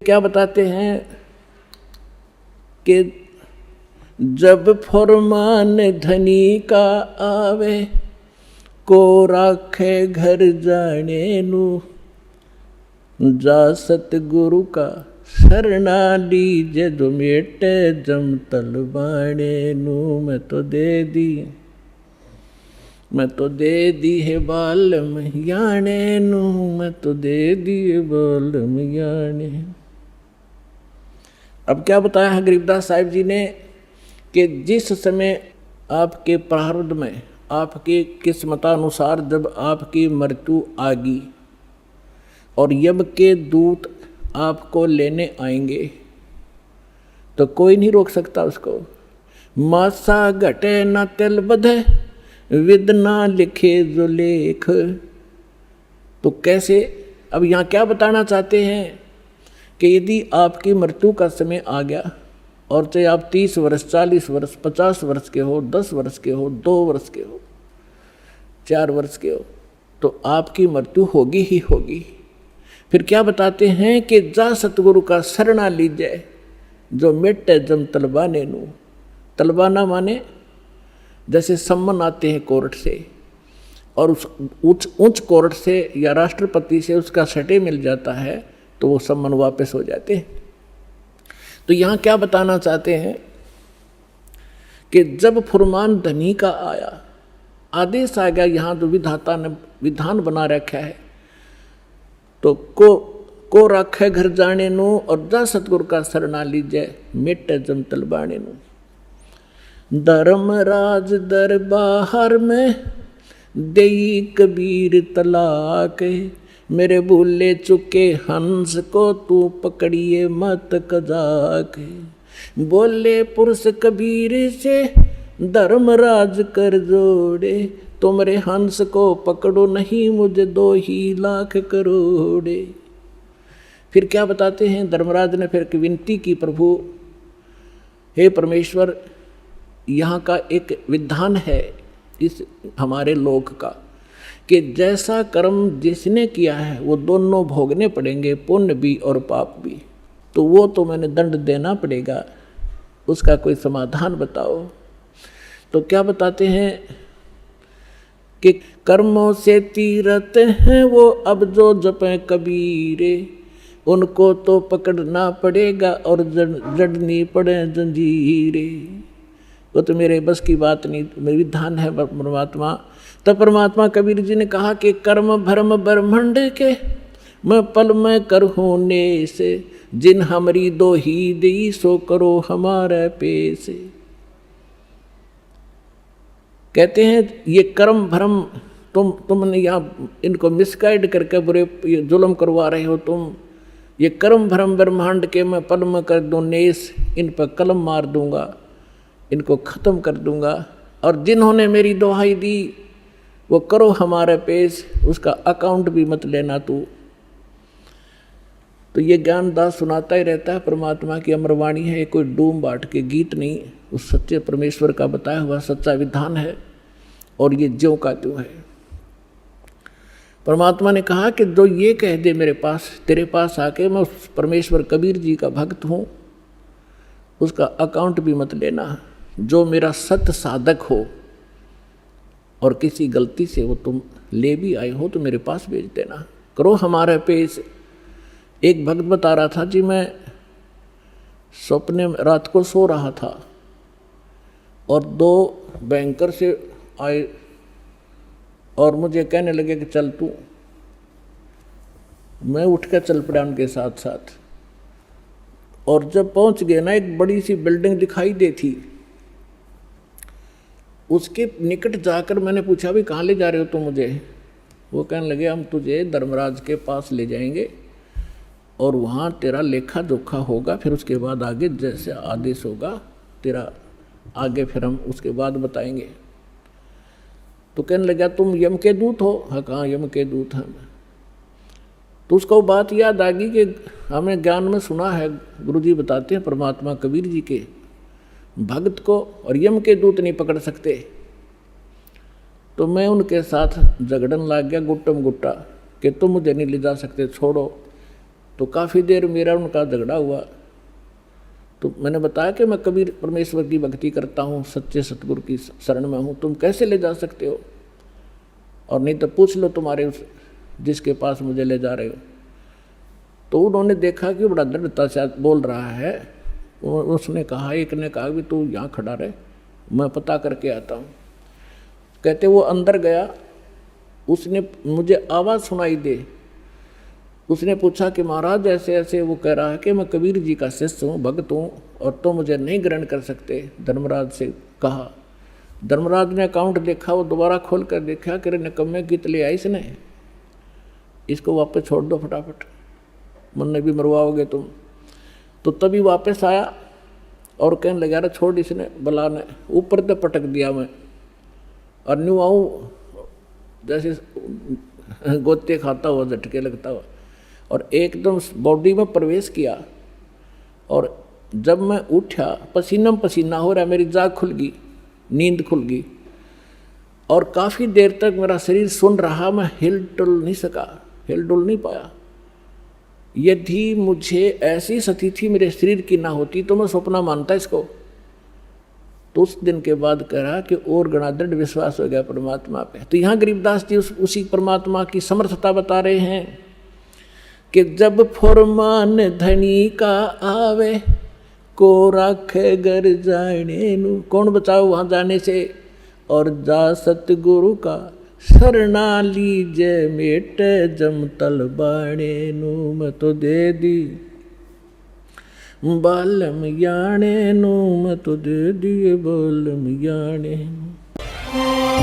क्या बताते हैं कि जब फरमान धनी का आवे, को राखे घर जाने नू, जा सतगुरु का शरणा लीजे, जो मेटे जम तलबाने नू। मैं तो दे दी है बालम याने नू, मैं तो दे दी है बालम याने। अब क्या बताया है गरीबदास साहिब जी ने कि जिस समय आपके प्रारब्ध में, आपकी किस्मतानुसार जब आपकी मृत्यु आ गई और यम के दूत आपको लेने आएंगे, तो कोई नहीं रोक सकता उसको। मासा घटे न तिल बधे, विद ना लिखे जो लेख। तो कैसे, अब यहाँ क्या बताना चाहते हैं कि यदि आपकी मृत्यु का समय आ गया और चाहे आप 30 वर्ष, 40 वर्ष, 50 वर्ष के हो, 10 वर्ष के हो, 2 वर्ष के हो, 4 वर्ष के हो, तो आपकी मृत्यु होगी ही होगी। फिर क्या बताते हैं कि जा सतगुरु का शरणा लीजिए, जो मिटे जम तलबाने नू। तलबाना माने जैसे सम्मन आते हैं कोर्ट से, और उस उच्च कोर्ट से या राष्ट्रपति से उसका सटे मिल जाता है, तो वो सम्मन वापस हो जाते हैं। तो यहाँ क्या बताना चाहते हैं कि जब फुरमान धनी का आया, आदेश आ गया, यहाँ जो विधाता ने विधान बना रखा है, तो को राखे घर जाने नू, और जा सतगुरु का शरणा लीजिए, मिटे जम तलबाने नू। धर्मराज दरबार में देई कबीर तलाक, मेरे भूले चुके हंस को तू पकड़िए मत कजाक। बोले पुरुष कबीर से धर्मराज कर जोड़े, तुमरे हंस को पकड़ो नहीं मुझे 2 ही लाख करोड़े। फिर क्या बताते हैं, धर्मराज ने फिर विनती की, प्रभु हे परमेश्वर, यहाँ का एक विधान है इस हमारे लोक का कि जैसा कर्म जिसने किया है वो दोनों भोगने पड़ेंगे, पुण्य भी और पाप भी। तो वो तो मैंने दंड देना पड़ेगा, उसका कोई समाधान बताओ। तो क्या बताते हैं कि कर्मों से तीरथ हैं वो अब जो जपे कबीरे, उनको तो पकड़ना पड़ेगा और जड़नी पड़े जंजीरे। वो तो मेरे बस की बात नहीं, मेरी विधान है परमात्मा। तब परमात्मा कबीर जी ने कहा कि कर्म भरम ब्रह्मंड के, मैं पल में करहूँ ने से, जिन हमरी 2 ही दी सो करो हमारे पेश। कहते हैं ये कर्म भ्रम तुमने यहाँ इनको मिसगाइड करके बुरे जुल्म करवा रहे हो तुम। ये कर्म भ्रम ब्रह्मांड के मैं पल में कर दूँ नेस, इन पर कलम मार दूंगा, इनको ख़त्म कर दूंगा। और जिन्होंने मेरी दुहाई दी वो करो हमारे पेश, उसका अकाउंट भी मत लेना तू। तो ये ज्ञानदास सुनाता ही रहता है, परमात्मा की अमरवाणी है, ये कोई डूम बाट के गीत नहीं, उस सच्चे परमेश्वर का बताया हुआ सच्चा विधान है, और ये ज्यों का त्यों है। परमात्मा ने कहा कि जो ये कह दे मेरे पास, तेरे पास आके मैं उस परमेश्वर कबीर जी का भक्त हूँ, उसका अकाउंट भी मत लेना। जो मेरा सत्य साधक हो और किसी गलती से वो तुम ले भी आए हो तो मेरे पास भेज देना, करो हमारे पेश। एक भक्त बता रहा था जी, मैं सपने में रात को सो रहा था और 2 बैंकर से आए और मुझे कहने लगे कि चल तू। मैं उठ कर चल पड़ा उनके साथ साथ, और जब पहुंच गए ना, एक बड़ी सी बिल्डिंग दिखाई दी थी। उसके निकट जाकर मैंने पूछा भी कहाँ ले जा रहे हो तुम मुझे? वो कहने लगे हम तुझे धर्मराज के पास ले जाएंगे और वहाँ तेरा लेखा जोखा होगा, फिर उसके बाद आगे जैसे आदेश होगा तेरा आगे फिर हम उसके बाद बताएंगे। तो कहने लगा तुम यम के दूत हो? हाँ, कहाँ यम के दूत हैं। तो उसको बात याद आ गई कि हमें ज्ञान में सुना है, गुरुजी बताते हैं परमात्मा कबीर जी के भक्त को और यम के दूत नहीं पकड़ सकते। तो मैं उनके साथ झगड़न लग गया गुट्टम गुट्टा कि तुम मुझे नहीं ले जा सकते, छोड़ो। तो काफ़ी देर मेरा उनका झगड़ा हुआ। तो मैंने बताया कि मैं कबीर परमेश्वर की भक्ति करता हूँ, सच्चे सतगुरु की शरण में हूँ, तुम कैसे ले जा सकते हो, और नहीं तो पूछ लो तुम्हारे उस जिसके पास मुझे ले जा रहे हो। तो उन्होंने देखा कि बड़ा दृढ़ता से बोल रहा है। उसने कहा, एक ने कहा कि तू यहाँ खड़ा रहे, मैं पता करके आता हूँ। कहते वो अंदर गया, उसने मुझे आवाज़ सुनाई दे। उसने पूछा कि महाराज ऐसे ऐसे, वो कह रहा है कि मैं कबीर जी का शिष्य हूँ, भक्त हूँ, और तो मुझे नहीं ग्रहण कर सकते। धर्मराज से कहा। धर्मराज ने अकाउंट देखा, वो दोबारा खोल कर देखा कि निकम्मे गीत ले आई इसने, इसको वापस छोड़ दो फटाफट, मन भी मरवाओगे तुम। तो तभी वापस आया और कहने लगा, अरे छोड़, इसने बला ने ऊपर तो पटक दिया मैं, और न्यू आऊँ जैसे गोते खाता हुआ, झटके लगता हुआ, और एकदम बॉडी में प्रवेश किया। और जब मैं उठा, पसीना पसीना हो रहा, मेरी जाग खुल गई, नींद खुल गई, और काफ़ी देर तक मेरा शरीर सुन रहा, मैं हिल डुल नहीं सका, हिल डुल नहीं पाया। यदि मुझे ऐसी स्थिति मेरे शरीर की ना होती तो मैं सपना मानता इसको। तो उस दिन के बाद कह रहा कि और गणा दृढ़ विश्वास हो गया परमात्मा पे। तो यहाँ गरीबदास जी उसी परमात्मा की समर्थता बता रहे हैं कि जब फरमान धनी का आवे, को राखे घर जाने नू, कौन बचाओ वहाँ जाने से, और जा सतगुरु का शरणा लीजे, मेट जम तल बाणे नू, मैं तो दे दी बालम याने नू, मैं तो दे दिए बालम याने नू।